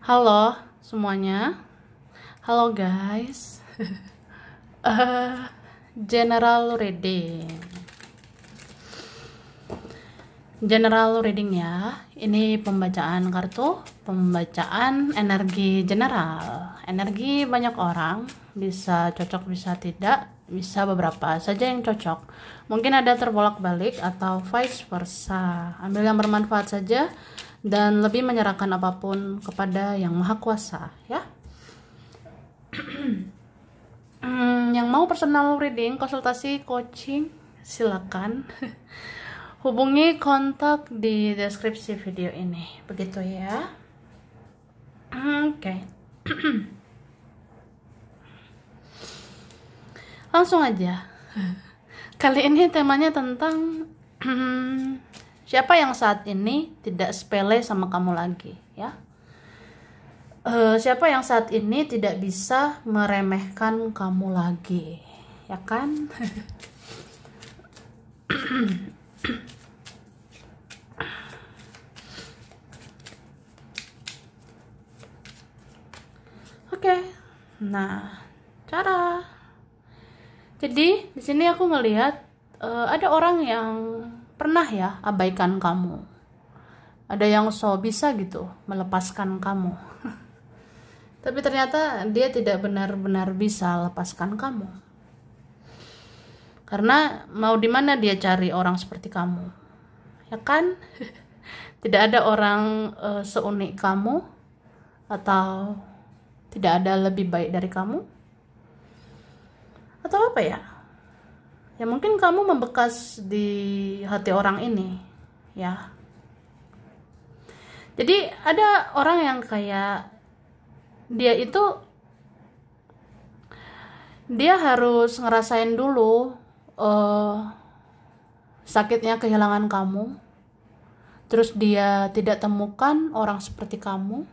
Halo semuanya, halo guys. Eh, General reading, general reading ya. Ini pembacaan kartu, pembacaan energi general. Energi banyak orang, bisa cocok, bisa tidak, bisa beberapa saja yang cocok. Mungkin ada terbolak-balik atau vice versa. Ambil yang bermanfaat saja dan lebih menyerahkan apapun kepada Yang Maha Kuasa ya. Yang mau personal reading, konsultasi, coaching, silakan hubungi kontak di deskripsi video ini. Begitu ya. Oke. Langsung aja. Kali ini temanya tentang siapa yang saat ini tidak sepele sama kamu lagi ya. Siapa yang saat ini tidak bisa meremehkan kamu lagi, ya kan? Oke. Nah, cara. Jadi di sini aku ngelihat ada orang yang pernah ya abaikan kamu. Ada yang so bisa gitu melepaskan kamu. Tapi ternyata dia tidak benar-benar bisa lepaskan kamu. Karena mau di mana dia cari orang seperti kamu? Ya kan? Tidak ada orang seunik kamu, atau tidak ada lebih baik dari kamu? Atau apa ya? Ya mungkin kamu membekas di hati orang ini, ya. Jadi ada orang yang kayak dia harus ngerasain dulu sakitnya kehilangan kamu, terus dia tidak temukan orang seperti kamu.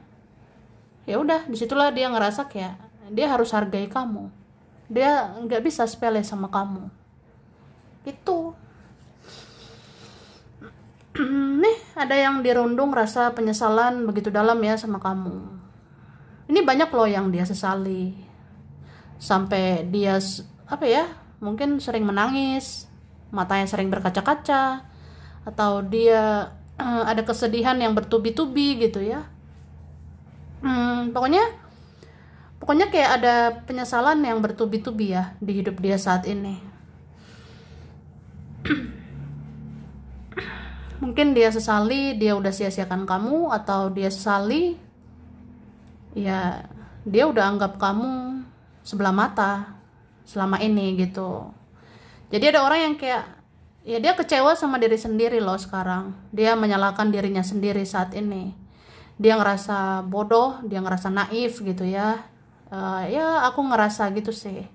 Ya udah, disitulah dia ngerasa kayak dia harus hargai kamu, dia nggak bisa sepele sama kamu itu. Nih ada yang dirundung rasa penyesalan begitu dalam ya sama kamu. Ini banyak loh yang dia sesali, sampai dia mungkin sering menangis, matanya sering berkaca-kaca, atau dia ada kesedihan yang bertubi-tubi gitu ya. Pokoknya kayak ada penyesalan yang bertubi-tubi ya di hidup dia saat ini. Mungkin dia sesali dia udah sia-siakan kamu, atau dia sesali ya dia udah anggap kamu sebelah mata selama ini gitu. Jadi ada orang yang kayak ya dia kecewa sama diri sendiri loh sekarang. Dia menyalahkan dirinya sendiri saat ini. Dia ngerasa bodoh, dia ngerasa naif gitu ya. Ya aku ngerasa gitu sih.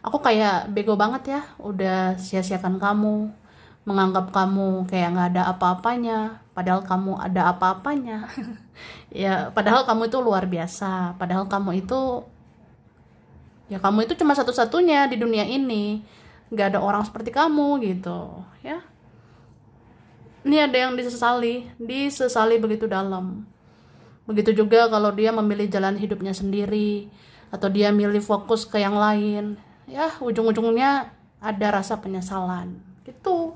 Aku kayak bego banget ya udah sia-siakan kamu, menganggap kamu kayak nggak ada apa-apanya, padahal kamu ada apa-apanya. Ya padahal kamu itu luar biasa, padahal kamu itu cuma satu-satunya di dunia ini, nggak ada orang seperti kamu gitu ya. Ini ada yang disesali begitu dalam. Begitu juga kalau dia memilih jalan hidupnya sendiri, atau dia milih fokus ke yang lain, ya ujung-ujungnya ada rasa penyesalan gitu.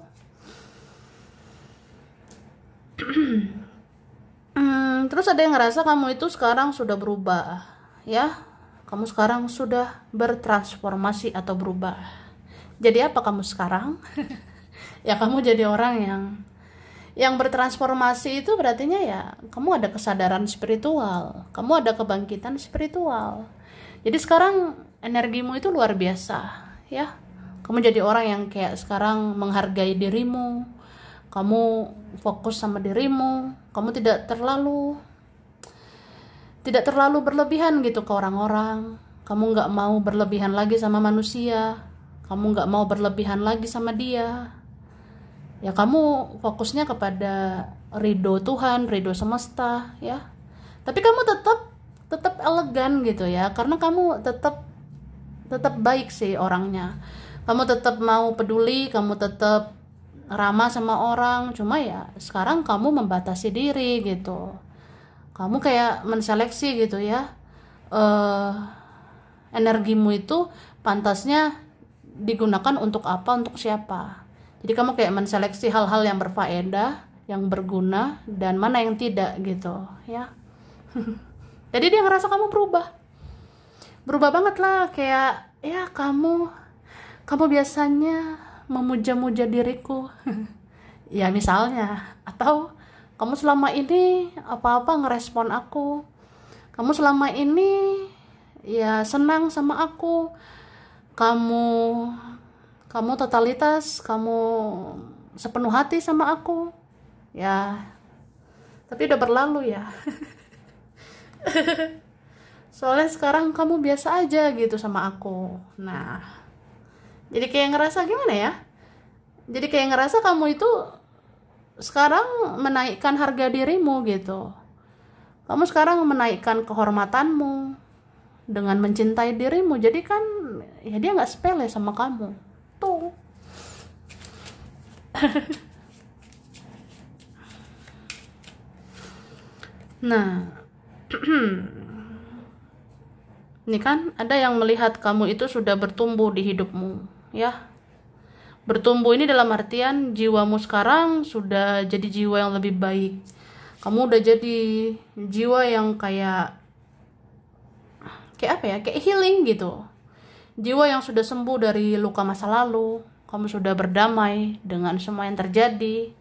Terus ada yang ngerasa kamu itu sekarang sudah berubah ya. Kamu sekarang sudah bertransformasi atau berubah. Jadi apa kamu sekarang? Ya kamu jadi orang yang bertransformasi. Itu berartinya ya kamu ada kesadaran spiritual, kamu ada kebangkitan spiritual. Jadi sekarang energimu itu luar biasa ya. Kamu jadi orang yang kayak sekarang menghargai dirimu, kamu fokus sama dirimu, kamu tidak terlalu berlebihan gitu ke orang-orang. Kamu nggak mau berlebihan lagi sama manusia, kamu nggak mau berlebihan lagi sama dia. Ya kamu fokusnya kepada ridho Tuhan, ridho semesta ya. Tapi kamu tetap elegan gitu ya, karena kamu tetap baik sih orangnya. Kamu tetap mau peduli, kamu tetap ramah sama orang. Cuma ya sekarang kamu membatasi diri gitu. Kamu kayak menseleksi gitu ya, energimu itu pantasnya digunakan untuk apa, untuk siapa. Jadi kamu kayak menseleksi hal-hal yang berfaedah, yang berguna, dan mana yang tidak gitu ya. Jadi dia ngerasa kamu berubah banget lah, kayak ya kamu biasanya memuja-muja diriku. Ya misalnya, atau kamu selama ini apa-apa ngerespon aku, kamu selama ini ya senang sama aku, kamu totalitas, kamu sepenuh hati sama aku ya. Tapi udah berlalu ya. Soalnya sekarang kamu biasa aja gitu sama aku. Nah, jadi kayak ngerasa gimana ya, jadi kayak ngerasa kamu itu sekarang menaikkan harga dirimu gitu. Kamu sekarang menaikkan kehormatanmu dengan mencintai dirimu. Jadi kan ya dia nggak sepele sama kamu tuh. Nah, ini kan ada yang melihat kamu itu sudah bertumbuh di hidupmu ya. Bertumbuh ini dalam artian jiwamu sekarang sudah jadi jiwa yang lebih baik. Kamu udah jadi jiwa yang kayak apa ya, kayak healing gitu. Jiwa yang sudah sembuh dari luka masa lalu. Kamu sudah berdamai dengan semua yang terjadi.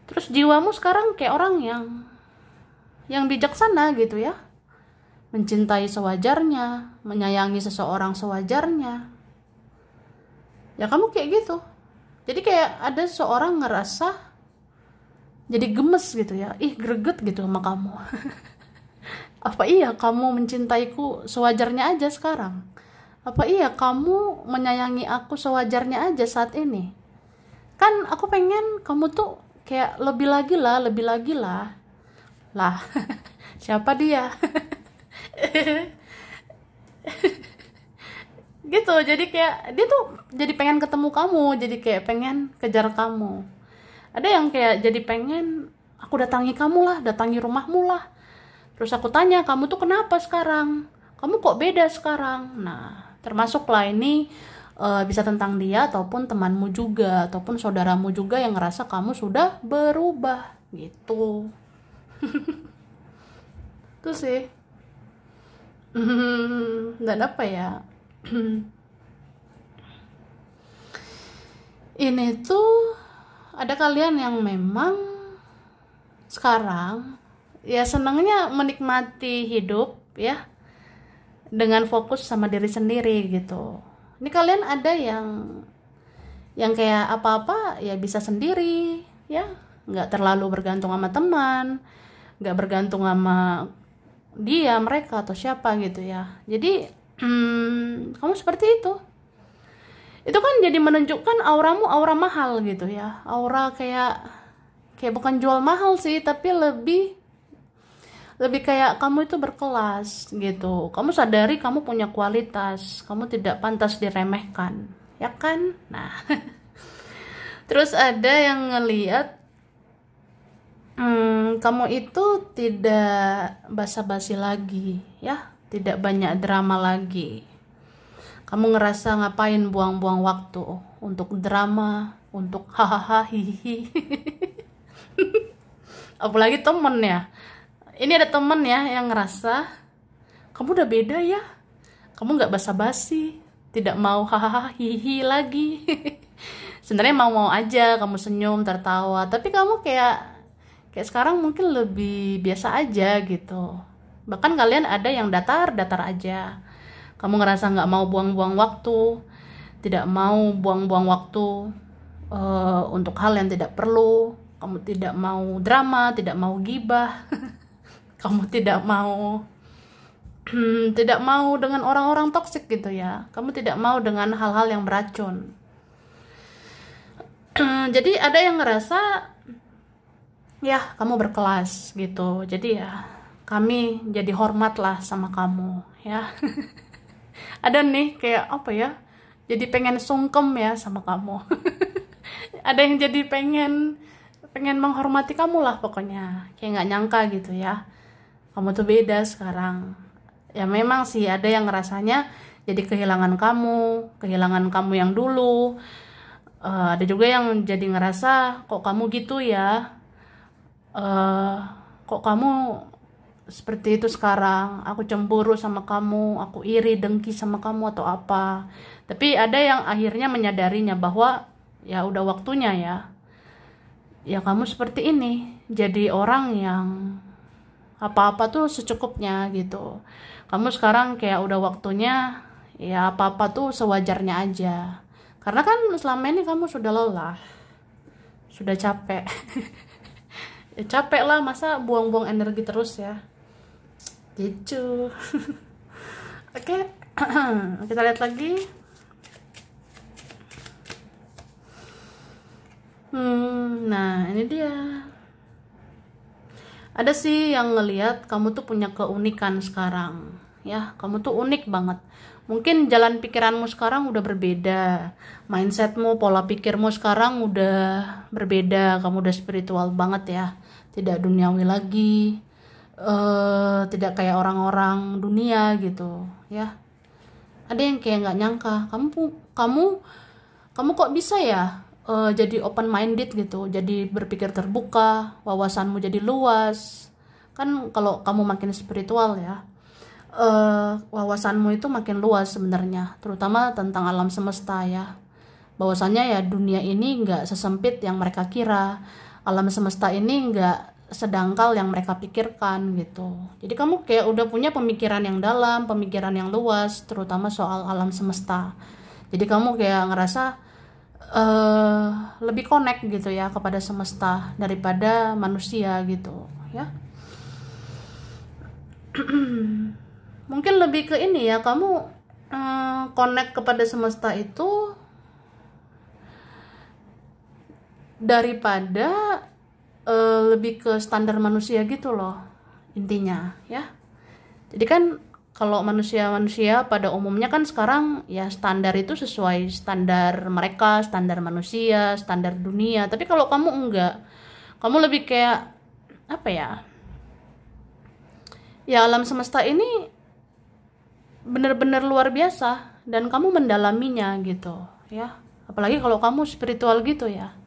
Terus jiwamu sekarang kayak orang yang bijaksana gitu ya. Mencintai sewajarnya, menyayangi seseorang sewajarnya. Ya kamu kayak gitu. Jadi kayak ada seseorang ngerasa jadi gemes gitu ya. Ih, greget gitu sama kamu. Apa iya kamu mencintaiku sewajarnya aja sekarang? Apa iya kamu menyayangi aku sewajarnya aja saat ini? Kan aku pengen kamu tuh kayak lebih lagi lah. Lah, siapa dia? Gitu. Jadi kayak dia tuh jadi pengen ketemu kamu, jadi kayak pengen kejar kamu. Ada yang kayak jadi pengen aku datangi kamu lah, datangi rumahmu lah. Terus aku tanya, kamu tuh kenapa sekarang? Kamu kok beda sekarang? Nah, termasuklah ini bisa tentang dia ataupun temanmu juga ataupun saudaramu juga yang ngerasa kamu sudah berubah gitu. Itu sih. Dan apa ya? Ini tuh ada kalian yang memang sekarang ya senangnya menikmati hidup ya dengan fokus sama diri sendiri gitu. Ini kalian ada yang kayak apa-apa ya bisa sendiri ya, nggak terlalu bergantung sama teman, nggak bergantung sama dia, mereka atau siapa gitu ya. Jadi kamu seperti itu kan jadi menunjukkan auramu aura mahal gitu ya, aura kayak bukan jual mahal sih, tapi lebih kayak kamu itu berkelas gitu. Kamu sadari kamu punya kualitas, kamu tidak pantas diremehkan ya kan. Nah terus ada yang ngelihat kamu itu tidak basa-basi lagi ya, tidak banyak drama lagi. Kamu ngerasa ngapain buang-buang waktu untuk drama, untuk hahaha hihihi. Apalagi temen ya. Ini ada temen ya yang ngerasa kamu udah beda ya. Kamu gak basa-basi, tidak mau hahaha hihihi lagi. Sebenarnya mau aja kamu senyum, tertawa, tapi kamu kayak sekarang mungkin lebih biasa aja gitu. Bahkan kalian ada yang datar aja. Kamu ngerasa nggak mau buang-buang waktu, tidak mau buang-buang waktu untuk hal yang tidak perlu. Kamu tidak mau drama, tidak mau gibah. Kamu tidak mau dengan orang-orang toksik gitu ya. Kamu tidak mau dengan hal-hal yang beracun. Jadi ada yang ngerasa ya kamu berkelas gitu. Jadi ya kami jadi hormat lah sama kamu ya. Ada nih kayak apa ya, jadi pengen sungkem ya sama kamu. Ada yang jadi pengen pengen menghormati kamu lah pokoknya, kayak nggak nyangka gitu ya kamu tuh beda sekarang. Ya memang sih ada yang ngerasanya jadi kehilangan kamu yang dulu. Ada juga yang jadi ngerasa kok kamu gitu ya, kok kamu seperti itu sekarang, aku cemburu sama kamu, aku iri dengki sama kamu atau apa. Tapi ada yang akhirnya menyadarinya bahwa ya udah waktunya ya kamu seperti ini, jadi orang yang apa-apa tuh secukupnya gitu. Kamu sekarang kayak udah waktunya ya apa-apa tuh sewajarnya aja. Karena kan selama ini kamu sudah lelah, sudah capek. Ya capek lah, masa buang-buang energi terus ya. Gitu. Oke, kita lihat lagi. Nah ini dia. Ada sih yang ngelihat kamu tuh punya keunikan sekarang ya, kamu tuh unik banget. Mungkin jalan pikiranmu sekarang udah berbeda, mindsetmu, pola pikirmu sekarang udah berbeda, kamu udah spiritual banget ya, tidak duniawi lagi, tidak kayak orang-orang dunia gitu ya. Ada yang kayak nggak nyangka kamu kok bisa ya jadi open minded gitu, jadi berpikir terbuka, wawasanmu jadi luas. Kan kalau kamu makin spiritual ya, wawasanmu itu makin luas sebenarnya, terutama tentang alam semesta ya. Bahwasannya ya dunia ini nggak sesempit yang mereka kira, alam semesta ini nggak sedangkal yang mereka pikirkan gitu. Jadi kamu kayak udah punya pemikiran yang dalam, pemikiran yang luas, terutama soal alam semesta. Jadi kamu kayak ngerasa lebih connect gitu ya kepada semesta daripada manusia gitu ya. Mungkin lebih ke ini ya, kamu connect kepada semesta itu daripada lebih ke standar manusia gitu loh intinya ya. Jadi kan kalau manusia pada umumnya kan sekarang ya standar itu sesuai standar mereka, standar manusia, standar dunia. Tapi kalau kamu enggak, kamu lebih kayak apa ya? Ya alam semesta ini benar-benar luar biasa dan kamu mendalaminya gitu ya. Apalagi kalau kamu spiritual gitu ya.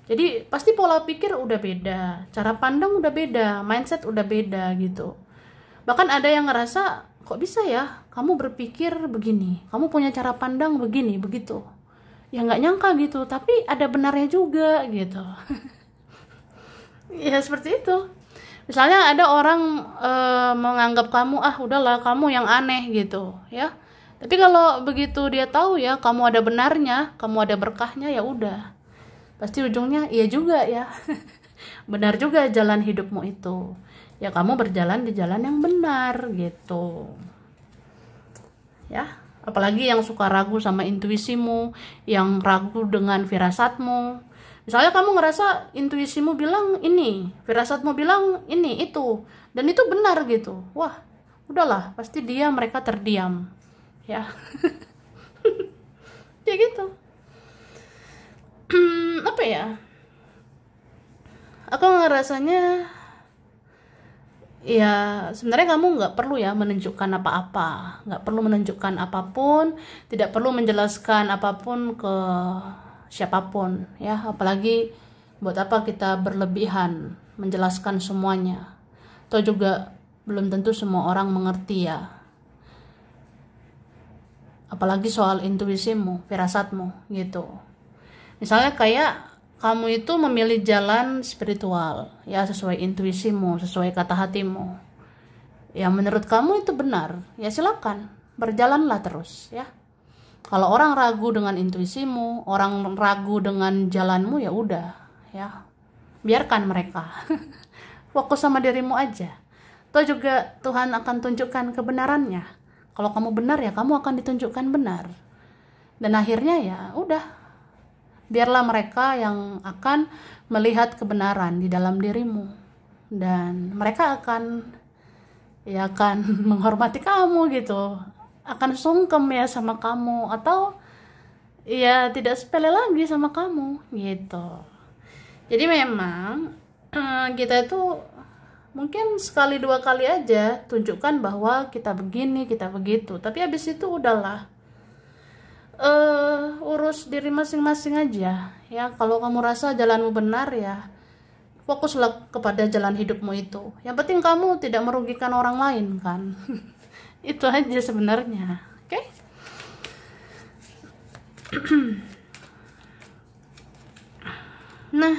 Jadi pasti pola pikir udah beda, cara pandang udah beda, mindset udah beda gitu. Bahkan ada yang ngerasa kok bisa ya kamu berpikir begini, kamu punya cara pandang begini begitu ya, nggak nyangka gitu, tapi ada benarnya juga gitu. Ya seperti itu. Misalnya ada orang menganggap kamu udahlah kamu yang aneh gitu ya, tapi kalau begitu dia tahu ya kamu ada benarnya, kamu ada berkahnya, ya udah pasti ujungnya iya juga ya. Benar juga jalan hidupmu itu ya, kamu berjalan di jalan yang benar gitu ya. Apalagi yang suka ragu sama intuisimu, yang ragu dengan firasatmu. Misalnya kamu ngerasa intuisimu bilang ini, firasatmu bilang ini itu, dan itu benar gitu, wah udahlah pasti mereka terdiam ya. Ya gitu. Apa ya, aku ngerasanya ya sebenarnya kamu nggak perlu ya menunjukkan apa-apa, nggak perlu menunjukkan apapun, tidak perlu menjelaskan apapun ke siapapun ya. Apalagi buat apa kita berlebihan menjelaskan semuanya, atau juga belum tentu semua orang mengerti ya. Apalagi soal intuisimu, firasatmu gitu. Misalnya kayak kamu itu memilih jalan spiritual ya, sesuai intuisimu, sesuai kata hatimu ya, menurut kamu itu benar ya, silakan berjalanlah terus ya. Kalau orang ragu dengan intuisimu, orang ragu dengan jalanmu, ya udah ya, biarkan mereka. Fokus sama dirimu aja. Toh juga Tuhan akan tunjukkan kebenarannya. Kalau kamu benar ya kamu akan ditunjukkan benar, dan akhirnya ya udah, biarlah mereka yang akan melihat kebenaran di dalam dirimu, dan mereka akan menghormati kamu gitu, akan sungkem ya sama kamu, atau ya tidak sepele lagi sama kamu gitu Jadi memang kita itu mungkin sekali dua kali aja tunjukkan bahwa kita begini, kita begitu, tapi habis itu udahlah, urus diri masing-masing aja ya. Kalau kamu rasa jalanmu benar, ya fokuslah kepada jalan hidupmu itu. Yang penting kamu tidak merugikan orang lain kan. Itu aja sebenarnya. Oke? Nah,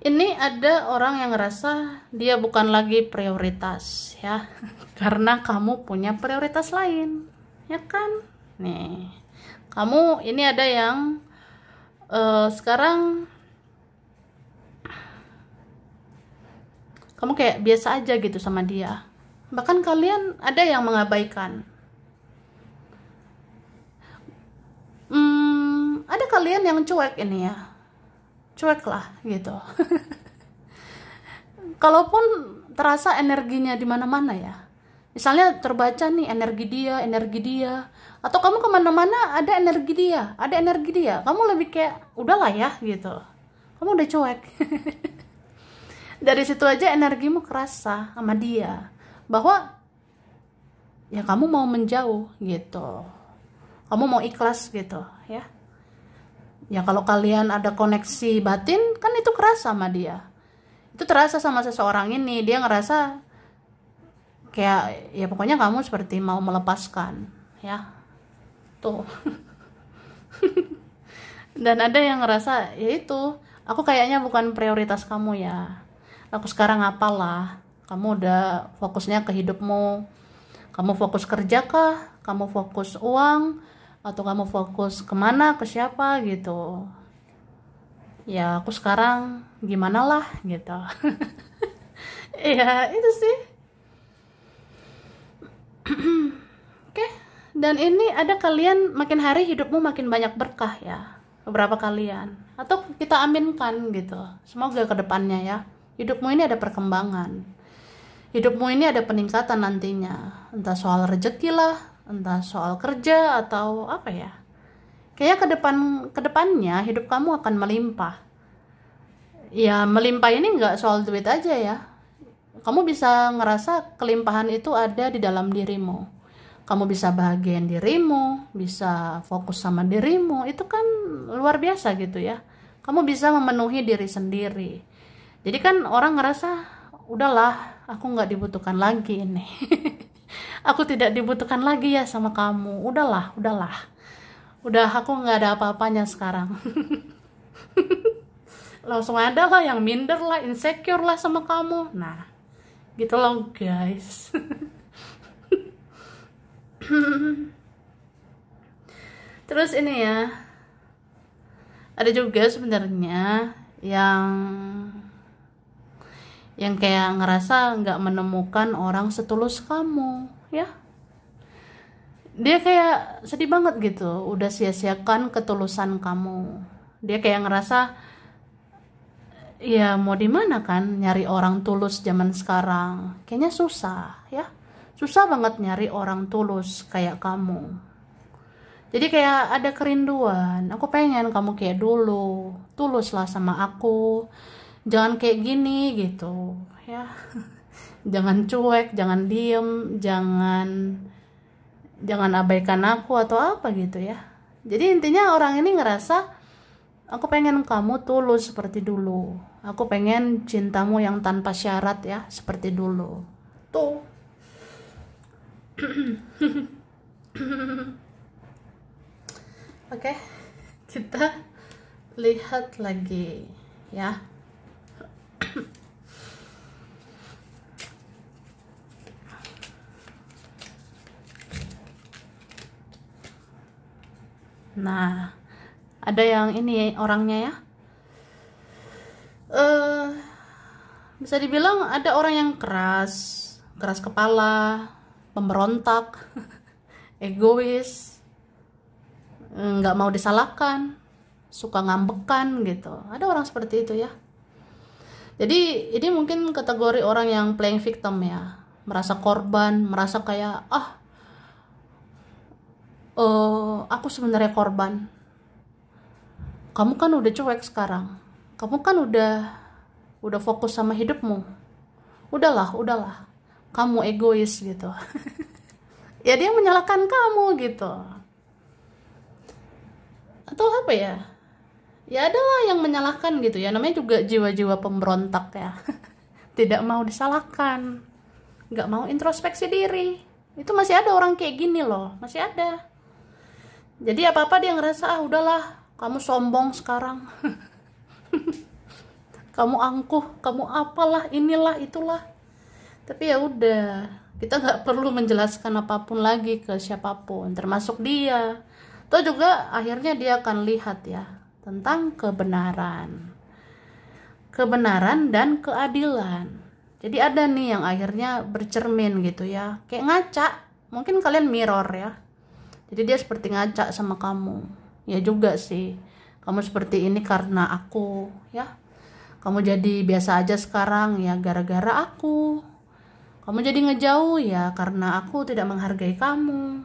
ini ada orang yang ngerasa dia bukan lagi prioritas ya, karena kamu punya prioritas lain, ya kan? Nih, kamu ini ada yang sekarang kamu kayak biasa aja gitu sama dia, bahkan kalian ada yang mengabaikan. Ada kalian yang cuek ini ya, cuek lah gitu. Kalaupun terasa energinya di mana-mana ya, misalnya terbaca nih energi dia, atau kamu kemana-mana ada energi dia, kamu lebih kayak udahlah ya gitu, kamu udah cuek. Dari situ aja energimu kerasa sama dia, bahwa ya kamu mau menjauh gitu, kamu mau ikhlas gitu ya. Ya kalau kalian ada koneksi batin kan itu kerasa sama dia, itu terasa sama seseorang ini. Dia ngerasa kayak ya pokoknya kamu seperti mau melepaskan ya tuh. Dan ada yang ngerasa ya itu, aku kayaknya bukan prioritas kamu ya, aku sekarang apalah, kamu udah fokusnya ke hidupmu, kamu fokus kerja kah, kamu fokus uang, atau kamu fokus kemana, ke siapa gitu ya. Aku sekarang gimana lah gitu. Ya itu sih. Oke. Dan ini ada kalian makin hari hidupmu makin banyak berkah ya, beberapa kalian, atau kita aminkan gitu, semoga kedepannya ya hidupmu ini ada perkembangan, hidupmu ini ada peningkatan nantinya, entah soal rezeki lah, entah soal kerja atau apa ya. Kayaknya kedepannya hidup kamu akan melimpah. Ya melimpah ini nggak soal duit aja ya. Kamu bisa ngerasa kelimpahan itu ada di dalam dirimu. Kamu bisa bahagiain dirimu, bisa fokus sama dirimu. Itu kan luar biasa gitu ya. Kamu bisa memenuhi diri sendiri. Jadi kan orang ngerasa udahlah, aku nggak dibutuhkan lagi ini. Aku tidak dibutuhkan lagi ya sama kamu. Udahlah. Udah aku nggak ada apa-apanya sekarang. Langsung ada lah yang minder lah, insecure lah sama kamu. Nah, gitu loh guys. Terus ini ya, ada juga sebenarnya yang kayak ngerasa nggak menemukan orang setulus kamu ya. Dia kayak sedih banget gitu, udah sia-siakan ketulusan kamu. Dia kayak ngerasa ya mau di mana kan nyari orang tulus zaman sekarang, kayaknya susah ya, susah banget nyari orang tulus kayak kamu. Jadi kayak ada kerinduan, aku pengen kamu kayak dulu, tulus lah sama aku, jangan kayak gini gitu ya. Jangan cuek, jangan diem, jangan abaikan aku atau apa gitu ya. Jadi intinya orang ini ngerasa aku pengen kamu tulus seperti dulu, aku pengen cintamu yang tanpa syarat ya seperti dulu tuh. Oke, kita lihat lagi ya. Nah, ada yang ini orangnya ya, bisa dibilang ada orang yang keras kepala, pemberontak, egois, nggak mau disalahkan, suka ngambekan gitu. Ada orang seperti itu ya. Jadi ini mungkin kategori orang yang playing victim ya, merasa korban, merasa kayak aku sebenarnya korban, kamu kan udah cuek sekarang, kamu kan udah fokus sama hidupmu, udahlah kamu egois gitu. Ya dia menyalahkan kamu gitu, atau apa ya, ya adalah yang menyalahkan gitu ya, namanya juga jiwa-jiwa pemberontak ya. Tidak mau disalahkan, nggak mau introspeksi diri. Itu masih ada orang kayak gini loh, masih ada. Jadi apa-apa dia ngerasa, udahlah kamu sombong sekarang. Kamu angkuh, kamu apalah, inilah itulah. Tapi ya udah, kita nggak perlu menjelaskan apapun lagi ke siapapun, termasuk dia. Toh juga akhirnya dia akan lihat ya tentang kebenaran dan keadilan. Jadi ada nih yang akhirnya bercermin gitu ya, kayak ngaca. Mungkin kalian mirror ya, jadi dia seperti ngaca sama kamu. Ya juga sih, kamu seperti ini karena aku ya, kamu jadi biasa aja sekarang ya gara-gara aku, kamu jadi ngejauh ya karena aku tidak menghargai kamu.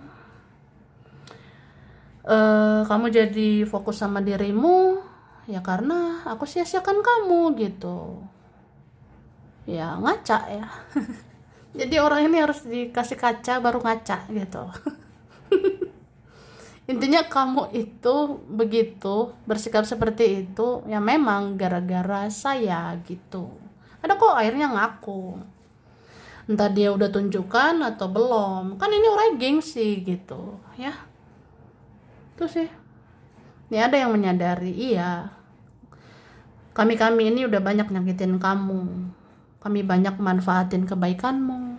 Kamu jadi fokus sama dirimu ya karena aku sia-siakan kamu gitu ya, ngaca ya. Jadi orang ini harus dikasih kaca baru ngaca gitu. Intinya kamu itu begitu bersikap seperti itu ya memang gara-gara saya gitu. Ada kok akhirnya ngaku, entah dia udah tunjukkan atau belum, kan ini orangnya gengsi gitu ya. Tuh sih, ini ada yang menyadari, iya kami ini udah banyak nyakitin kamu, kami banyak manfaatin kebaikanmu,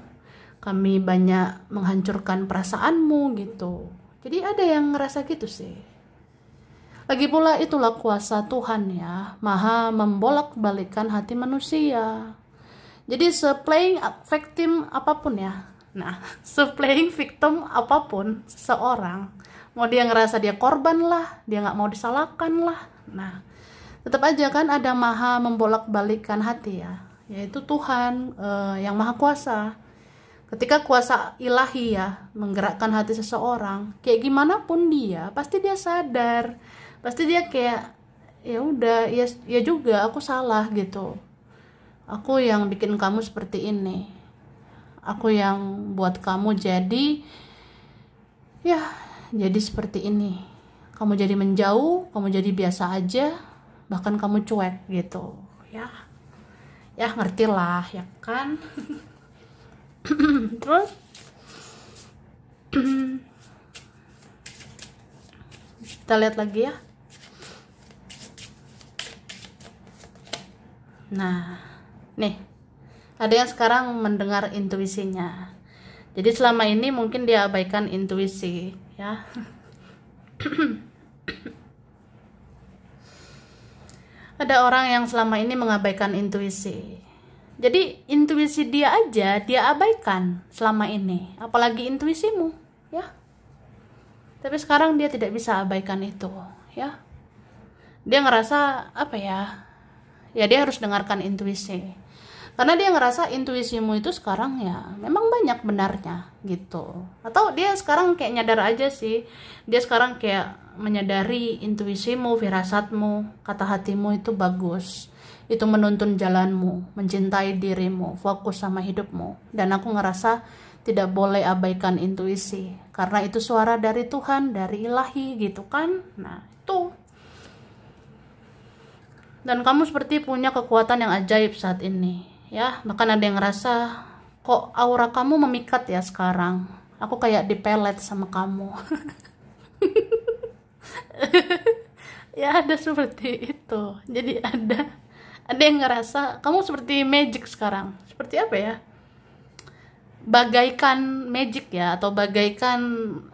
kami banyak menghancurkan perasaanmu gitu. Jadi ada yang ngerasa gitu sih. Lagi pula itulah kuasa Tuhan ya, maha membolak-balikkan hati manusia. Jadi se-playing victim apapun ya, nah se-playing victim apapun seseorang, mau dia ngerasa dia korban lah, dia nggak mau disalahkan lah, nah tetap aja kan ada maha membolak-balikkan hati ya, yaitu Tuhan yang maha kuasa. Ketika kuasa ilahi ya menggerakkan hati seseorang, kayak gimana pun dia, pasti dia sadar, pasti dia kayak ya udah, ya juga aku salah gitu. Aku yang bikin kamu seperti ini. Aku yang buat kamu jadi seperti ini. Kamu jadi menjauh, kamu jadi biasa aja, bahkan kamu cuek gitu. Ya ngertilah ya kan. Terus kita lihat lagi ya. Nah, nih ada yang sekarang mendengar intuisinya. Jadi selama ini mungkin dia abaikan intuisi ya. Ada orang yang selama ini mengabaikan intuisi. Jadi intuisi dia aja dia abaikan selama ini, apalagi intuisimu ya. Tapi sekarang dia tidak bisa abaikan itu ya. Dia ngerasa apa ya? Ya dia harus dengarkan intuisi. Karena dia ngerasa intuisimu itu sekarang ya memang banyak benarnya gitu. Atau dia sekarang kayak nyadar aja sih. Dia sekarang kayak menyadari intuisimu, firasatmu, kata hatimu itu bagus. Itu menuntun jalanmu, mencintai dirimu, fokus sama hidupmu. Dan aku ngerasa tidak boleh abaikan intuisi. Karena itu suara dari Tuhan, dari ilahi gitu kan. Nah itu. Dan kamu seperti punya kekuatan yang ajaib saat ini. Ya, bahkan ada yang ngerasa, kok aura kamu memikat ya sekarang. Aku kayak dipelet sama kamu. Ya ada seperti itu. Jadi ada yang ngerasa kamu seperti magic sekarang. Seperti apa ya? Bagaikan magic ya, atau bagaikan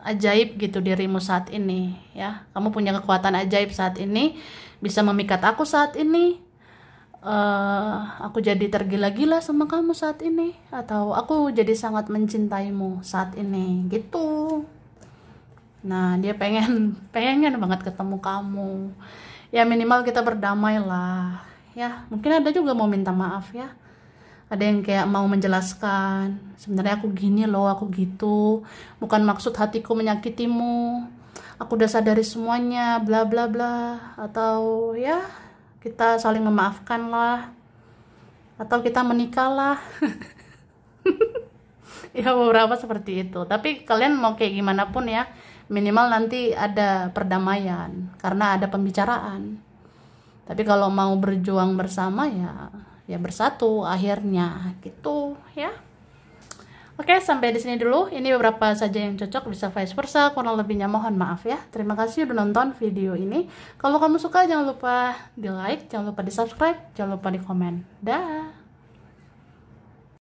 ajaib gitu dirimu saat ini ya. Kamu punya kekuatan ajaib saat ini, bisa memikat aku saat ini. Aku jadi tergila-gila sama kamu saat ini, atau aku jadi sangat mencintaimu saat ini gitu. Nah dia pengen banget ketemu kamu. Ya minimal kita berdamai lah ya. Mungkin ada juga mau minta maaf ya. Ada yang kayak mau menjelaskan, sebenarnya aku gini loh, aku gitu, bukan maksud hatiku menyakitimu. aku udah sadari semuanya, bla bla bla, atau ya kita saling memaafkan lah, atau kita menikah lah. Ya beberapa seperti itu. Tapi kalian mau kayak gimana pun ya, minimal nanti ada perdamaian karena ada pembicaraan. Tapi kalau mau berjuang bersama ya bersatu akhirnya gitu ya. Oke, sampai di sini dulu. Ini beberapa saja yang cocok, bisa vice versa. Kurang lebihnya mohon maaf ya. Terima kasih udah nonton video ini. Kalau kamu suka jangan lupa di like, jangan lupa di subscribe, jangan lupa di komen. Dah.